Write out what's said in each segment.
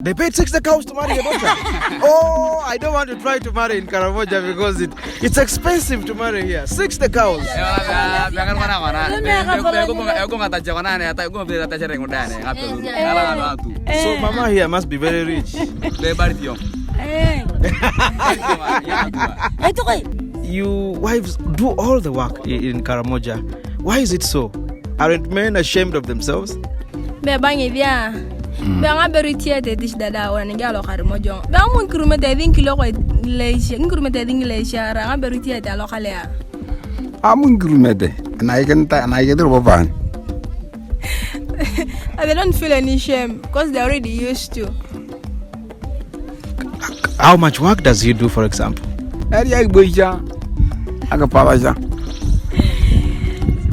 They paid 60 cows to marry a daughter. Oh, I don't want to try to marry in Karamoja because it's expensive to marry here. 60 cows. So Mama here must be very rich. You wives do all the work in Karamoja. Why is it so? Aren't men ashamed of themselves? Banga beritia de dish dada wana ngalo Karamoja. Banga mun kurumete dinki loko leisha, ngurumete dinki leisha ra beritia de lokale ya. Amun kurumete, na get roban. They don't feel any shame because they're already used to. How much work does he do, for example?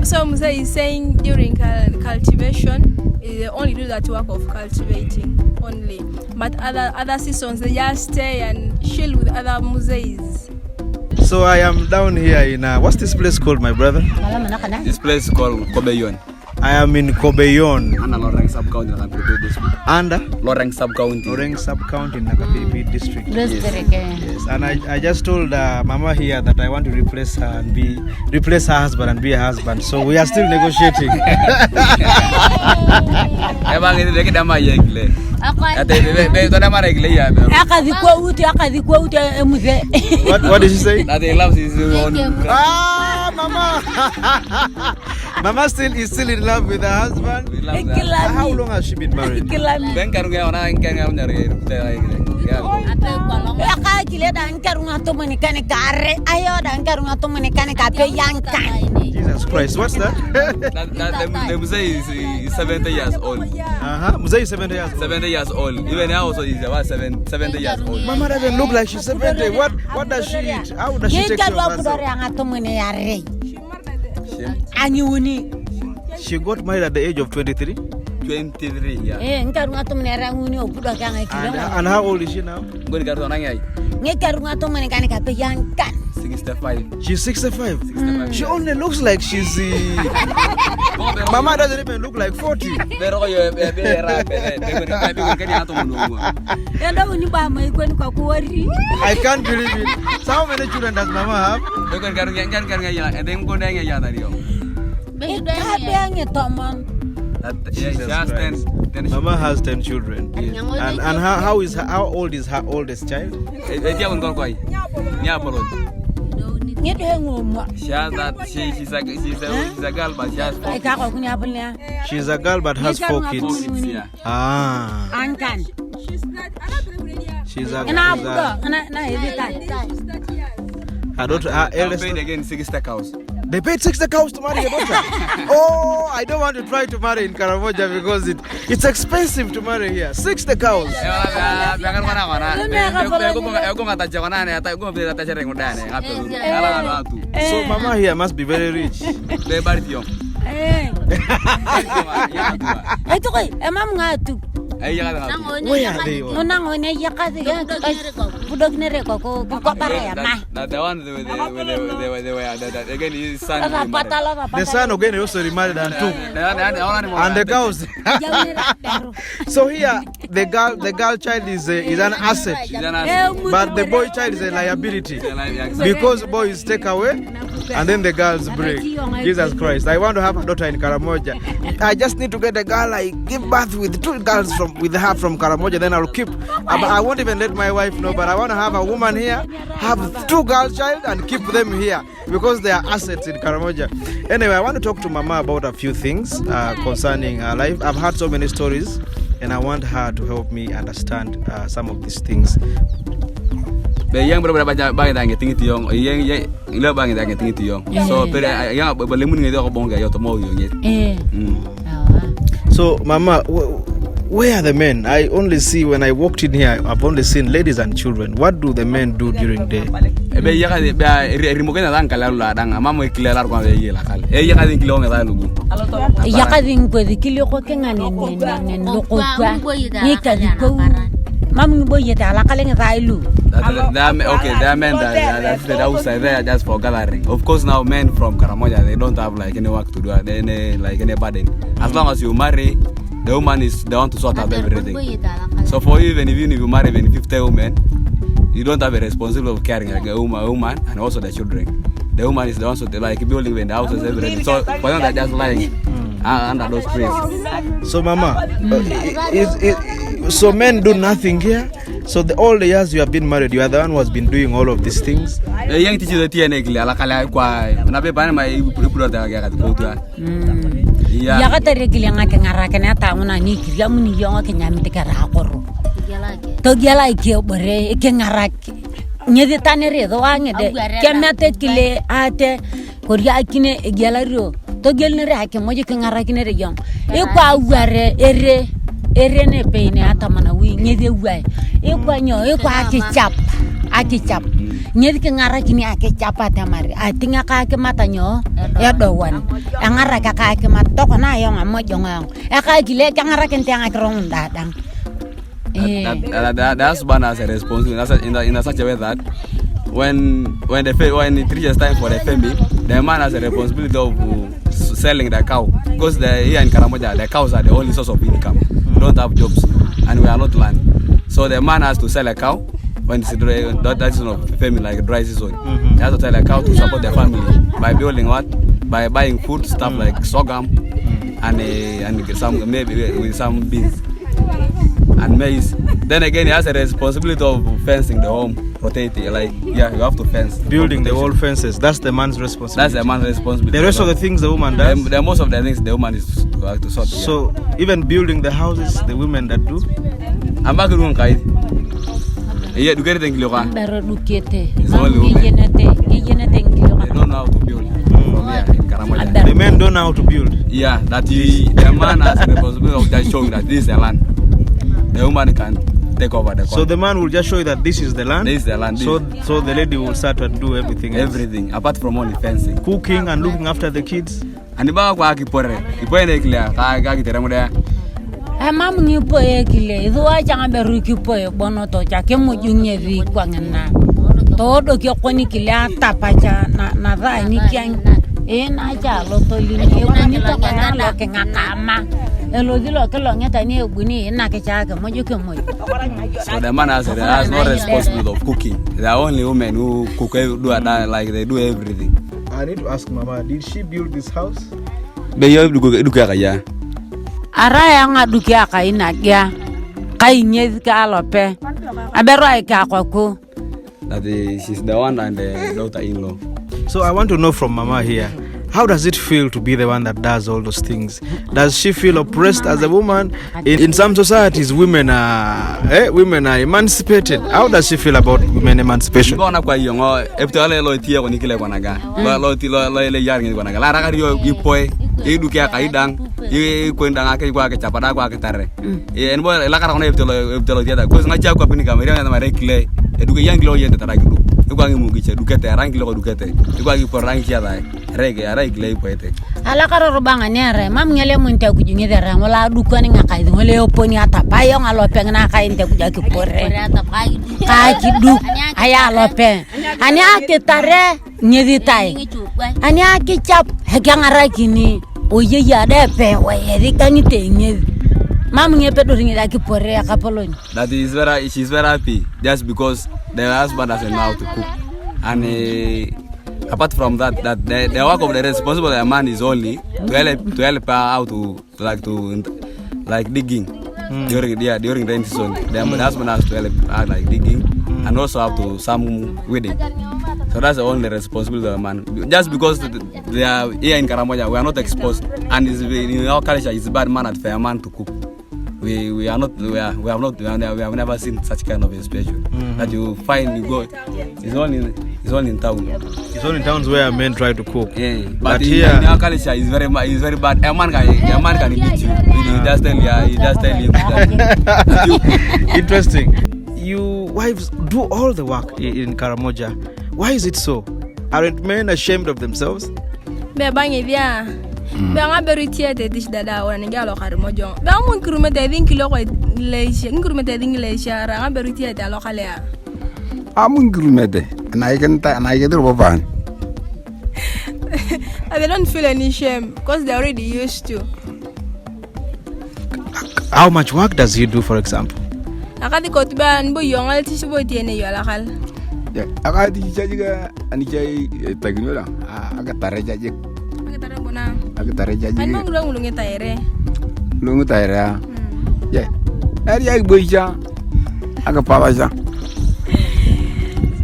So Musa is saying during cultivation, they only do that work of cultivating only. But other seasons, they just stay and chill with other musees. So I am down here in, what's this place called, my brother? This place is called Kobeyon. I am in Kobeyon. Under Loreng sub-county in Nakapipi district. Under? Loreng sub-county. Loreng sub-county in Nakapipi district. Yes. Yes. And I just told Mama here that I want to replace her husband and be a husband. So we are still negotiating. What did she say? That he loves his own. Ah, Mama! Mama is still in love with her husband. How long has she been married? Jesus Christ, what's that? The Muzay is 70 years old. Muzay is 70 years old. 70 years old. Even now also is about 70 years old. Mama doesn't look like she's 70. What does she eat? How does she take care of herself? She got married at the age of 23? 23, yeah. And how old is she now? 65. She's 65? She only looks like she's... Mama doesn't even look like 40. I can't believe it. So how many children does Mama have? Mama has 10 children. Yes. And how old is her oldest child? She's a girl, but she has 4 kids. She's a girl but has 4 kids. Yeah. She's a her daughter, her eldest. Paid again 60 cows. They paid 60 cows to marry a daughter. Oh, I don't want to try to marry in Karamoja because it's expensive to marry here. 60 cows. So Mama here must be very rich. Where are they? The one again his son. The son again also remarried and took. And the cows. So here the girl child is an asset. But the boy child is a liability. Because boys take away and then the girls break. Jesus Christ. I want to have a daughter in Karamoja. I just need to get a girl. I give birth with 2 girls with her from Karamoja, then I'll keep. I won't even let my wife know, but I want to have a woman here, have 2 girls child and keep them here because they are assets in Karamoja. Anyway, I want to talk to Mama about a few things concerning her life. I've heard so many stories and I want her to help me understand some of these things. Yang beberapa banyak yang tinggi tiong, yang lebih banyak yang tinggi tiong. So, pada yang berlemun itu aku bongga ya temu yang. So, Mama, where are the men? I only see when I walked in here, I've only seen ladies and children. What do the men do during the day? Okay, there are men that outside there just for gathering. Of course, now men from Karamoja, they don't have like any work to do, any burden. As long as you marry, the woman is the one to sort out everything. So for you, even if you marry even 50 women, you don't have a responsibility of caring like a woman and also the children. The woman is the one to like building the houses, everything. So for them, they're just lying under those trees. So Mama, so men do nothing here? So all the years you have been married, you are the one who has been doing all of these things? The young teacher the TNA la kala kwa na be bana mai ibro da ga ka ko ya ga tere ke lenga ke ngara ke na ta mona ni ke ya muni yo ke nyam te ka ra goro to gela ke bore ke ngara nye de tanere do ange de ke mate kile ate ko ya kine gela ro to gel ne ra ke mo ke ngara kine re yo e kwa ware ere ne pe ne ata mana wi nye de wa e kwa nyo e kwa ke chap nye ke ngara kini ake chapa tamari atinga ka ke matanyo ya dowan ngara ka ke mato na yo ngamo jongo e ka gile ke ngara ke ntanga krong dadang that's one as a responsibility in such a way that when it reaches time for the family, the man has a responsibility of selling the cow, because here in Karamoja the cows are the only source of income. We don't have jobs and we are not land, so the man has to sell a cow when it's that season of family, like dry season. He has to sell a cow to support the family by building what? By buying food stuff like sorghum and some maybe with some beans and maize. Then again, he has a responsibility of fencing the home, rotating, like you have to fence. Building the whole fences, that's the man's responsibility. That's the man's responsibility. The rest of the things the woman does? The most of the things the woman is to sort. So even building the houses, the women that do? I'm back to Kai. Yeah, do get anything local. It's only women. They don't know how to build. The men don't know how to build. Yeah, that the man has the responsibility of just showing that this is the land. The woman can take over the So the man will just show you that this is the land? This is the land. So the lady will start to do everything else. Everything, apart from only fencing. Cooking and looking after the kids? And the kwa kipore. Kipore ne clear. Ka kitera muda. Mam ni po kile. Do a janga beru kipo bono to cha ke mo junye ri kwa ngana. To do ki okoni kile atapacha na ra ni kyan. Na ja lo to lini e kuni to kana lo ke ngakama. So the man has no responsibility of cooking. There are only women who cook, like they do everything. I need to ask Mama, did she build this house? Araya nga dukia ka inagia. Kai nyezi ka alope. Abero ka kwaku. That she's the one and the daughter-in-law. So I want to know from Mama here, how does it feel to be the one that does all those things? Does she feel oppressed as a woman? In some societies, women are emancipated. How does she feel about women emancipation? But ala karoro banga nere mam ngele munte kujungi dera ngola dukani ngakai ngole oponi atapa yo ngalope ngana kai nte kujaki porre ka kidu aya lope ani akitare nyedi tai ani akichap hekangara kini oye ya depe we erikani te nyedi mam ngepe do ringi ki porre akapoloni. That is she's very happy just because the husband doesn't know how to cook. And apart from that, the work of the responsible man is only to help her out to digging during the season. The husband has to help her like digging and also have to some wedding. So that's the only responsibility of the man. Just because they are here in Karamoja, we are not exposed, and in our culture, it's bad mannered for a man to cook. We have never seen such kind of a situation that you find you go. It's only in town. It's only in towns where men try to cook. Yeah, but here in our culture, it's very bad. A man can beat you. He just tell you. Interesting. You wives do all the work in Karamoja. Why is it so? Aren't men ashamed of themselves? Banga beritia de dish dada wana ngalo Karamoja. Ba mun kurumete din kilo ko leisha, ngurumete din leisha ra beritia de lokalea. Amun kurumete. Na get roban. They don't feel any shame because they're already used to. How much work does he do, for example? Akadi kotiba nbo yongal tishibo tiene yo alakal. Ya, akadi chajiga ani chai taginola. Akatare chaji. Akatare bona. Akatare chaji. Ano ngulunge taire. Lungu taira. Ya. Ari ay boija. Akapalaja.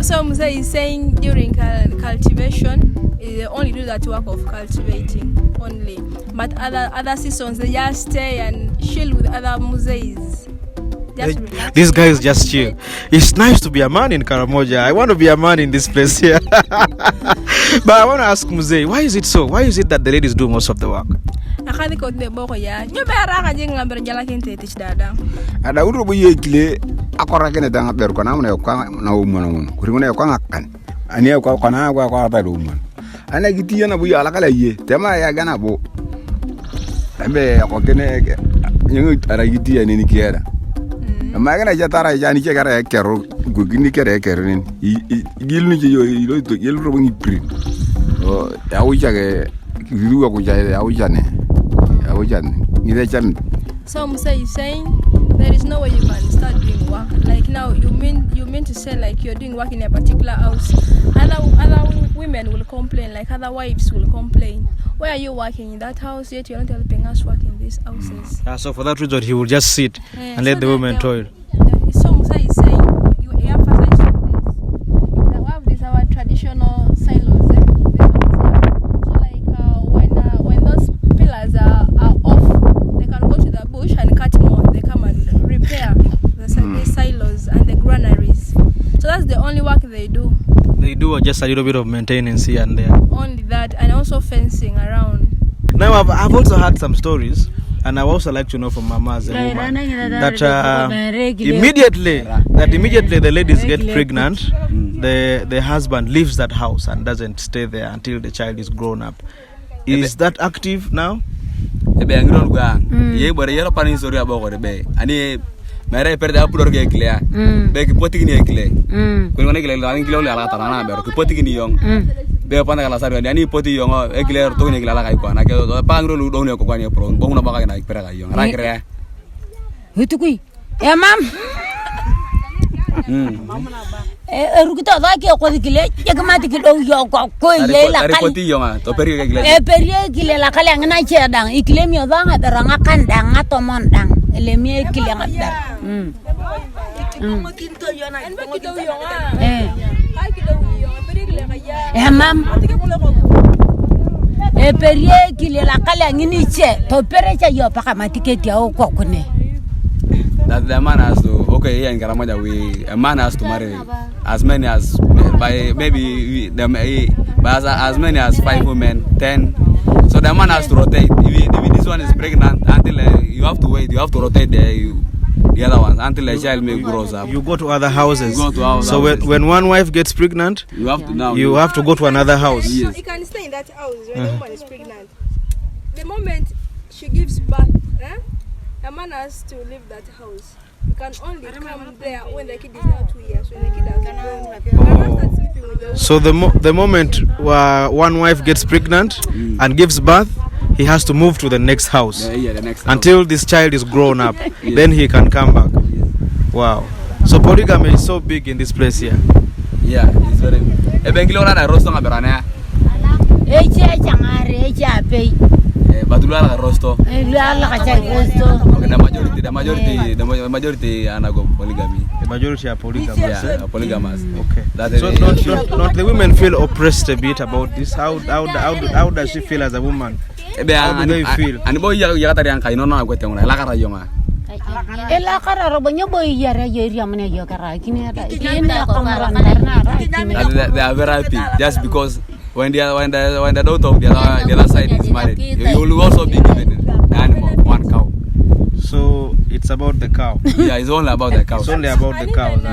So Musa is saying during cultivation, they only do that work of cultivating only. But other seasons, they just stay and chill with other Museis. These guys just chill. It's nice to be a man in Karamoja. I want to be a man in this place here. But I want to ask Musei, why is it so? Why is it that the ladies do most of the work? Akadi ko de boko ya. Nyobera ka jinga berjala kente tich dada. Ada uru boye kile akora kene tanga ber ko na mo ko na umon kuri mo ko ngakkan. Ani ko na ko ta do umon. Ana giti yana bu yala kala ye. Tema ya gana bo. Ambe ko kene nyu ara giti ya ni kiera. Ma gana jatara jani che gara kero go gini kere ni. Gil ni yo lo to yel ro ngi pri. O ya uja ke riwa ko ja ya uja ne. Ya uja ni de chan. So Musa is saying there is no way you can start doing work. Like now you mean to say like you're doing work in a particular house. Other women will complain, like other wives will complain. Why are you working in that house yet you're not helping us work in these houses? So for that reason he will just sit and let the women toil. So Musa is saying you emphasize on this. That we have these our traditional silos. So like when those pillars are off, they can go to the bush and cut more. They come and repair the silos and the granaries. So that's the only work they do. They do just a little bit of maintenance here and there. Only that, and also fencing around. Now I've also heard some stories, and I also like to know from Mama as a woman that immediately the ladies get pregnant, the husband leaves that house and doesn't stay there until the child is grown up. Is that active now? Mere perde apulor ke clear be ke potigi ni clear ko ngone clear la ngilo la ta na be ko potigi ni yong be pa na la sar ni poti yong e clear to ni la kai ko na ke pa ngro lu do ne ko kwani pro bo na ba ka na pere ga yong ra kre Hutu kui e mam rugita da ke ko dikile e ka mati ke do yo ko ye la kal poti yong to peri ke clear e peri ke la kala ngana che dang ikile mi da nga ranga kan dang to mon dang ele mi ikile ngada mam e peri ke la kala ngini che to pere che yo pa ka mati ke dia o ko kune. That the man has to, okay, here in Karamoja, a man has to marry as many as, by maybe as many as 5 women, 10. So the man has to rotate. If this one is pregnant, until you have to wait, you have to rotate the other ones until the child grows up. You go to other houses. So when one wife gets pregnant, you have to go to another house. Yes. You can stay in that house when the woman is pregnant. The moment she gives birth, a man has to leave that house. You can only come there when the kid is now 2 years, when the kid has grown. So the moment one wife gets pregnant and gives birth, he has to move to the next house, the next until house. This child is grown up. Then he can come back. Wow. So polygamy is so big in this place here. Yeah, it's very big. Batulala rosto. The majority anago polygamy. The majority are polygamous. Yeah, polygamous. Okay. So not the women feel oppressed a bit about this? How does she feel as a woman? How do they feel? Ani boy ya tari ang kaino na kwete ngona la kara yonga. Ela kara ro banyo boy ya ra yeria mane yo kara kini ada ikina kamara na. They are very happy just because when the daughter of the other side is married, you will also be given an animal, one cow. So it's about the cow. Yeah, it's only about the cow. It's only about the cows.